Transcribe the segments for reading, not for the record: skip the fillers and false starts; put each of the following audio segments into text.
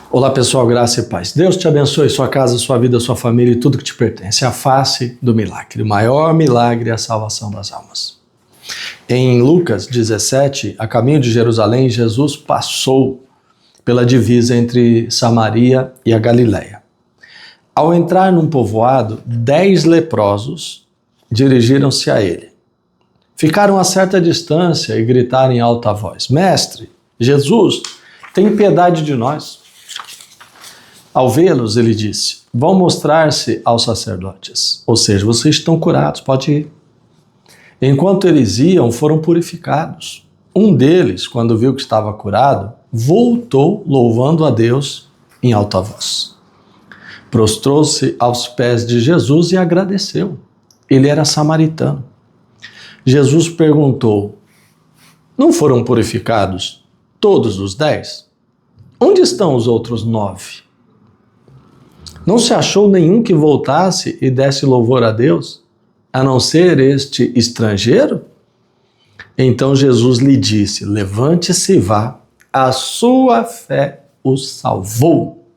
Olá pessoal, graça e paz. Deus te abençoe, sua casa, sua vida, sua família e tudo que te pertence. A face do milagre. O maior milagre é a salvação das almas. Em Lucas 17, a caminho de Jerusalém, Jesus passou pela divisa entre Samaria e a Galileia. Ao entrar num povoado, 10 leprosos dirigiram-se a ele. Ficaram a certa distância e gritaram em alta voz: Mestre, Jesus, tem piedade de nós. Ao vê-los, ele disse: vão mostrar-se aos sacerdotes. Ou seja, vocês estão curados, pode ir. Enquanto eles iam, foram purificados. Um deles, quando viu que estava curado, voltou louvando a Deus em alta voz. Prostrou-se aos pés de Jesus e agradeceu. Ele era samaritano. Jesus perguntou: não foram purificados todos os 10? Onde estão os outros 9? Não se achou nenhum que voltasse e desse louvor a Deus, a não ser este estrangeiro? Então Jesus lhe disse: levante-se e vá, a sua fé o salvou.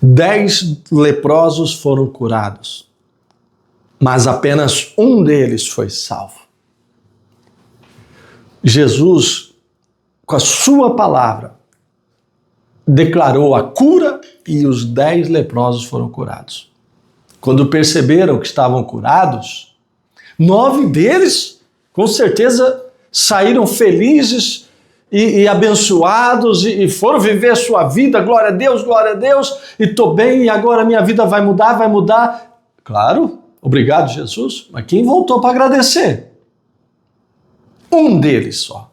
10 leprosos foram curados, mas apenas um deles foi salvo. Jesus, com a sua palavra, declarou a cura e os 10 leprosos foram curados. Quando perceberam que estavam curados, 9 deles, com certeza, saíram felizes e abençoados e foram viver a sua vida, glória a Deus, e estou bem, e agora minha vida vai mudar. Claro, obrigado Jesus, mas quem voltou para agradecer? Um deles só.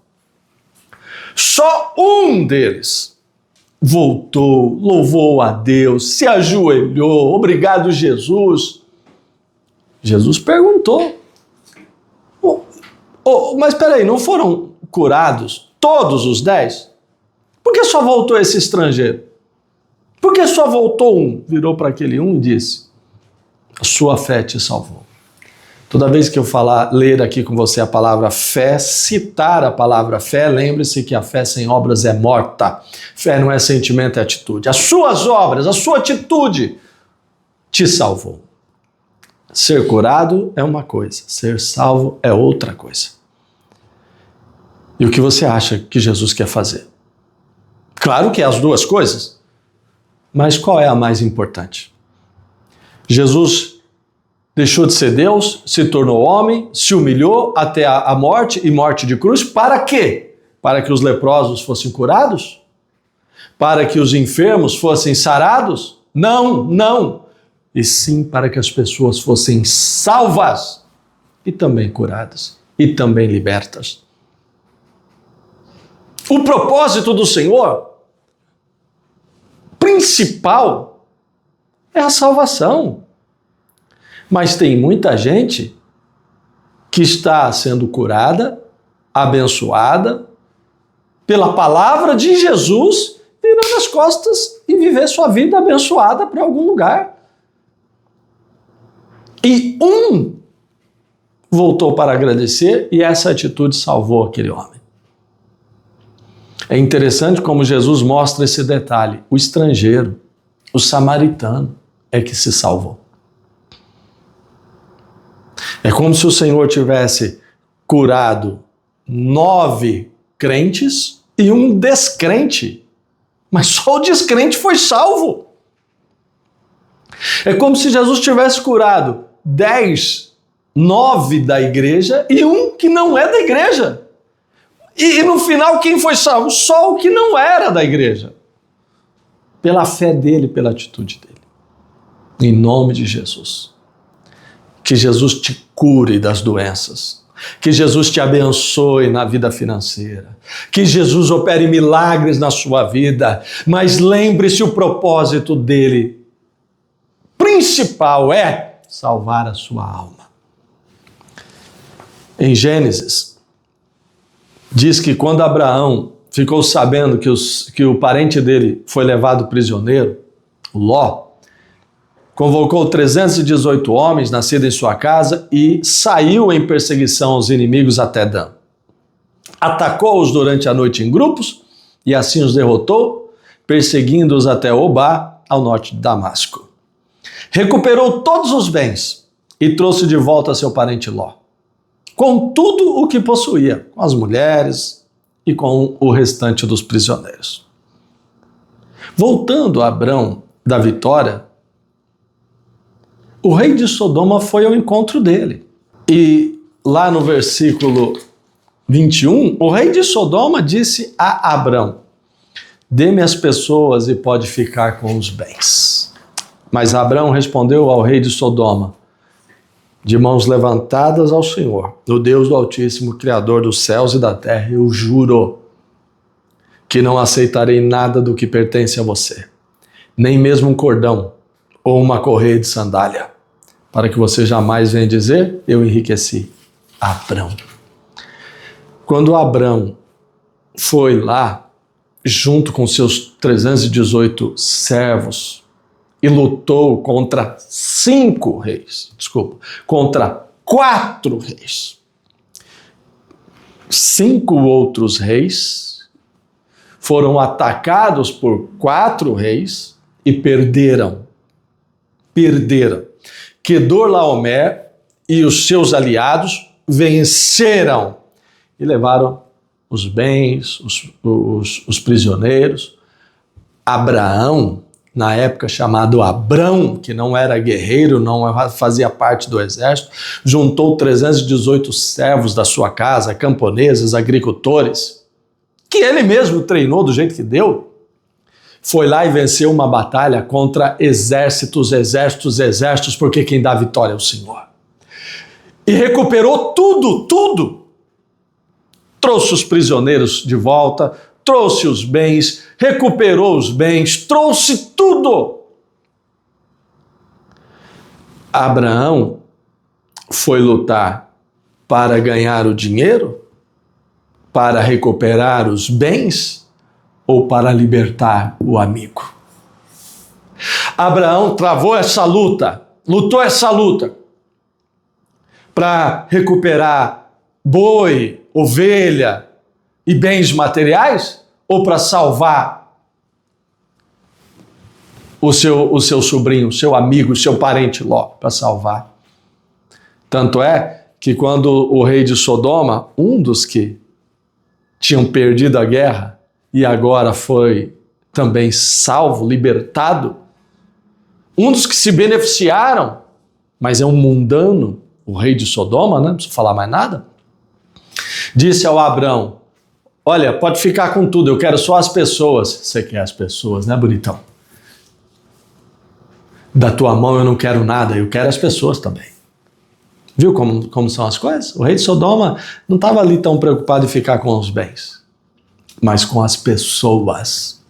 Só um deles voltou, louvou a Deus, se ajoelhou, obrigado Jesus. Jesus perguntou, mas peraí, não foram curados todos os 10? Por que só voltou esse estrangeiro? Por que só voltou um? Virou para aquele um e disse: a sua fé te salvou. Toda vez que eu ler aqui com você a palavra fé, citar a palavra fé, lembre-se que a fé sem obras é morta. Fé não é sentimento, é atitude. As suas obras, a sua atitude te salvou. Ser curado é uma coisa, ser salvo é outra coisa. E o que você acha que Jesus quer fazer? Claro que é as duas coisas, mas qual é a mais importante? Jesus deixou de ser Deus, se tornou homem, se humilhou até a morte e morte de cruz. Para quê? Para que os leprosos fossem curados? Para que os enfermos fossem sarados? Não. E sim para que as pessoas fossem salvas e também curadas e também libertas. O propósito do Senhor principal é a salvação. Mas tem muita gente que está sendo curada, abençoada pela palavra de Jesus, virando as costas e viver sua vida abençoada para algum lugar. E um voltou para agradecer e essa atitude salvou aquele homem. É interessante como Jesus mostra esse detalhe. O estrangeiro, o samaritano, é que se salvou. É como se o Senhor tivesse curado 9 crentes e um descrente, mas só o descrente foi salvo. É como se Jesus tivesse curado 9 da igreja e um que não é da igreja. E no final quem foi salvo? Só o que não era da igreja. Pela fé dele, pela atitude dele. Em nome de Jesus. Que Jesus te cure das doenças. Que Jesus te abençoe na vida financeira. Que Jesus opere milagres na sua vida. Mas lembre-se, o propósito dele principal é salvar a sua alma. Em Gênesis, diz que quando Abraão ficou sabendo que o parente dele foi levado prisioneiro, Ló, convocou 318 homens nascidos em sua casa e saiu em perseguição aos inimigos até Dan. Atacou-os durante a noite em grupos e assim os derrotou, perseguindo-os até Obá, ao norte de Damasco. Recuperou todos os bens e trouxe de volta seu parente Ló, com tudo o que possuía, com as mulheres e com o restante dos prisioneiros. Voltando a Abrão da vitória, o rei de Sodoma foi ao encontro dele. E lá no versículo 21, o rei de Sodoma disse a Abrão: dê-me as pessoas e pode ficar com os bens. Mas Abrão respondeu ao rei de Sodoma, de mãos levantadas ao Senhor, o Deus do Altíssimo, Criador dos céus e da terra, eu juro que não aceitarei nada do que pertence a você, nem mesmo um cordão ou uma correia de sandália, para que você jamais venha dizer, eu enriqueci. Abrão. Quando Abrão foi lá, junto com seus 318 servos, e lutou contra 4 reis. 5 outros reis foram atacados por 4 reis e perderam. Quedorlaomer e os seus aliados venceram e levaram os bens, os prisioneiros. Abraão, na época chamado Abrão, que não era guerreiro, não fazia parte do exército, juntou 318 servos da sua casa, camponeses, agricultores, que ele mesmo treinou do jeito que deu. Foi lá e venceu uma batalha contra exércitos, porque quem dá vitória é o Senhor. E recuperou tudo. Trouxe os prisioneiros de volta, trouxe os bens, recuperou os bens, trouxe tudo. Abraão foi lutar para ganhar o dinheiro, para recuperar os bens ou para libertar o amigo? Abraão travou essa luta, lutou essa luta para recuperar boi, ovelha e bens materiais ou para salvar o seu sobrinho, o seu amigo, o seu parente Ló, para salvar? Tanto é que quando o rei de Sodoma, um dos que tinham perdido a guerra e agora foi também salvo, libertado, um dos que se beneficiaram, mas é um mundano, o rei de Sodoma, né? Não precisa falar mais nada, disse ao Abrão: olha, pode ficar com tudo, eu quero só as pessoas. Você quer as pessoas, né, bonitão? Da tua mão eu não quero nada, eu quero as pessoas também. Viu como são as coisas? O rei de Sodoma não estava ali tão preocupado em ficar com os bens, mas com as pessoas.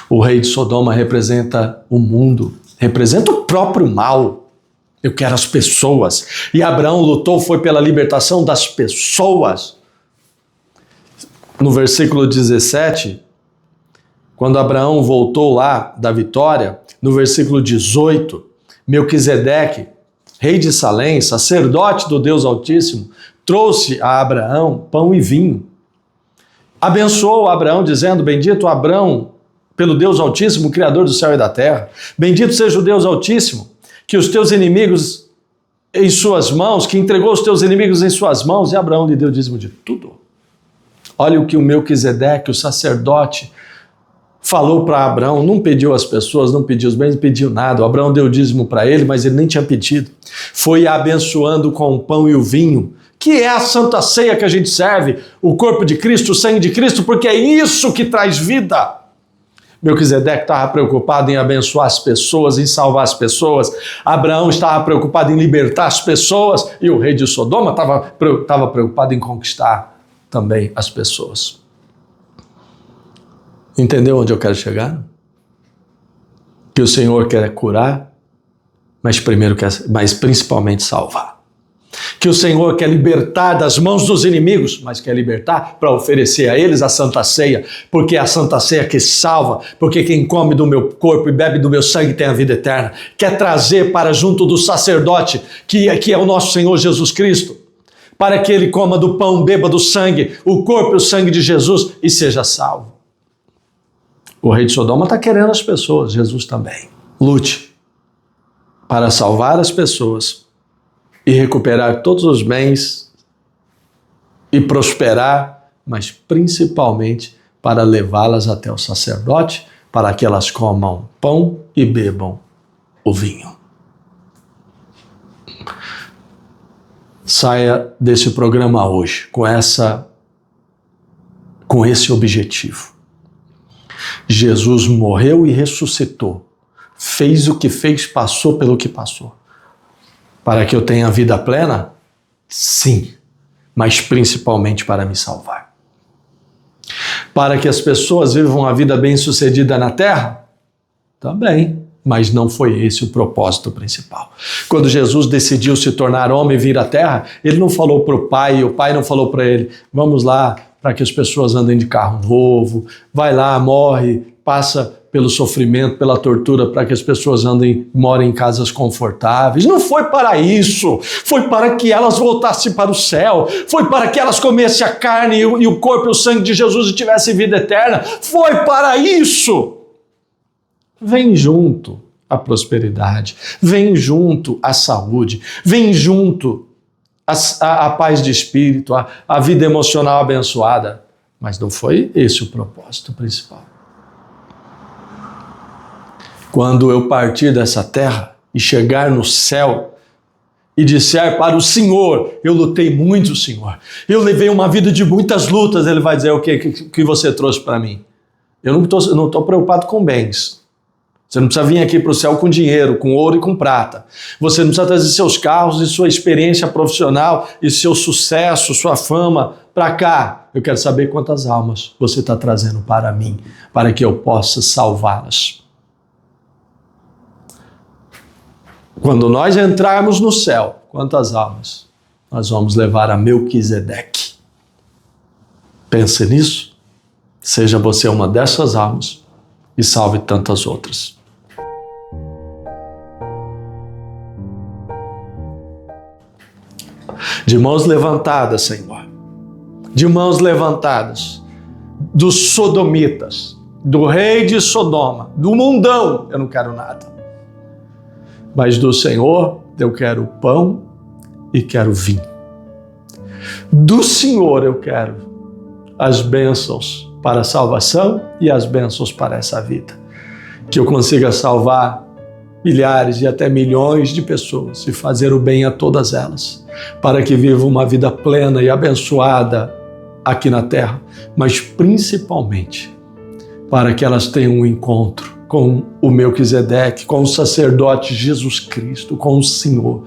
O rei de Sodoma representa o mundo, representa o próprio mal. Eu quero as pessoas. E Abraão lutou, foi pela libertação das pessoas. No versículo 17, quando Abraão voltou lá da vitória, no versículo 18, Melquisedeque, rei de Salém, sacerdote do Deus Altíssimo, trouxe a Abraão pão e vinho. Abençoou Abraão dizendo: bendito Abraão pelo Deus Altíssimo, Criador do céu e da terra. Bendito seja o Deus Altíssimo, que os teus inimigos em suas mãos, que entregou os teus inimigos em suas mãos. E Abraão lhe deu dízimo de tudo. Olha o que o Melquisedeque, o sacerdote, falou para Abraão. Não pediu as pessoas, não pediu os bens, não pediu nada. O Abraão deu dízimo para ele, mas ele nem tinha pedido. Foi abençoando com o pão e o vinho, que é a Santa Ceia que a gente serve, o corpo de Cristo, o sangue de Cristo, porque é isso que traz vida. Melquisedeque estava preocupado em abençoar as pessoas, em salvar as pessoas. Abraão estava preocupado em libertar as pessoas. E o rei de Sodoma estava preocupado em conquistar também as pessoas. Entendeu onde eu quero chegar? Que o Senhor quer curar, mas principalmente salvar. Que o Senhor quer libertar das mãos dos inimigos, mas quer libertar para oferecer a eles a Santa Ceia, porque é a Santa Ceia que salva, porque quem come do meu corpo e bebe do meu sangue tem a vida eterna. Quer trazer para junto do sacerdote, que é o nosso Senhor Jesus Cristo, para que ele coma do pão, beba do sangue, o corpo e o sangue de Jesus e seja salvo. O rei de Sodoma está querendo as pessoas, Jesus também. Lute para salvar as pessoas e recuperar todos os bens e prosperar, mas principalmente para levá-las até o sacerdote, para que elas comam pão e bebam o vinho. Saia desse programa hoje com esse objetivo. Jesus morreu e ressuscitou, fez o que fez, passou pelo que passou. Para que eu tenha vida plena? Sim, mas principalmente para me salvar. Para que as pessoas vivam a vida bem-sucedida na terra? Também, mas não foi esse o propósito principal. Quando Jesus decidiu se tornar homem e vir à terra, ele não falou para o Pai, e o Pai não falou para ele, vamos lá para que as pessoas andem de carro novo, vai lá, morre, passa pelo sofrimento, pela tortura, para que as pessoas morem em casas confortáveis. Não foi para isso, foi para que elas voltassem para o céu, foi para que elas comessem a carne e o corpo e o sangue de Jesus e tivessem vida eterna, foi para isso. Vem junto a prosperidade, vem junto a saúde, vem junto a paz de espírito, a vida emocional abençoada. Mas não foi esse o propósito principal. Quando eu partir dessa terra e chegar no céu e disser para o Senhor, eu lutei muito, Senhor, eu levei uma vida de muitas lutas, ele vai dizer o que você trouxe para mim? Eu não estou preocupado com bens. Você não precisa vir aqui para o céu com dinheiro, com ouro e com prata. Você não precisa trazer seus carros e sua experiência profissional e seu sucesso, sua fama para cá. Eu quero saber quantas almas você está trazendo para mim, para que eu possa salvá-las. Quando nós entrarmos no céu, quantas almas nós vamos levar a Melquisedeque? Pense nisso. Seja você uma dessas almas e salve tantas outras. De mãos levantadas, Senhor. De mãos levantadas. Dos sodomitas, do rei de Sodoma, do mundão, eu não quero nada. Mas do Senhor eu quero pão e quero vinho. Do Senhor eu quero as bênçãos para a salvação e as bênçãos para essa vida. Que eu consiga salvar milhares e até milhões de pessoas e fazer o bem a todas elas, para que vivam uma vida plena e abençoada aqui na terra, mas principalmente para que elas tenham um encontro com o Melquisedeque, com o sacerdote Jesus Cristo, com o Senhor,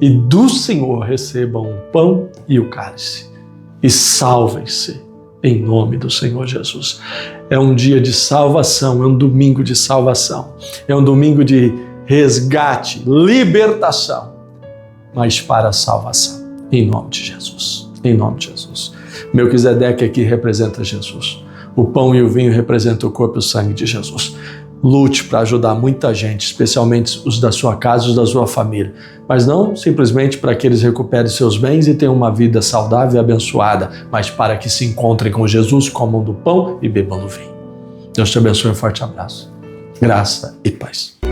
e do Senhor recebam o pão e o cálice, e salvem-se em nome do Senhor Jesus. É um dia de salvação, é um domingo de salvação, é um domingo de resgate, libertação, mas para a salvação, em nome de Jesus, em nome de Jesus. Melquisedeque aqui representa Jesus, o pão e o vinho representam o corpo e o sangue de Jesus. Lute para ajudar muita gente, especialmente os da sua casa, os da sua família, mas não simplesmente para que eles recuperem seus bens e tenham uma vida saudável e abençoada, mas para que se encontrem com Jesus, comam do pão e bebam do vinho. Deus te abençoe, um forte abraço. Graça e paz.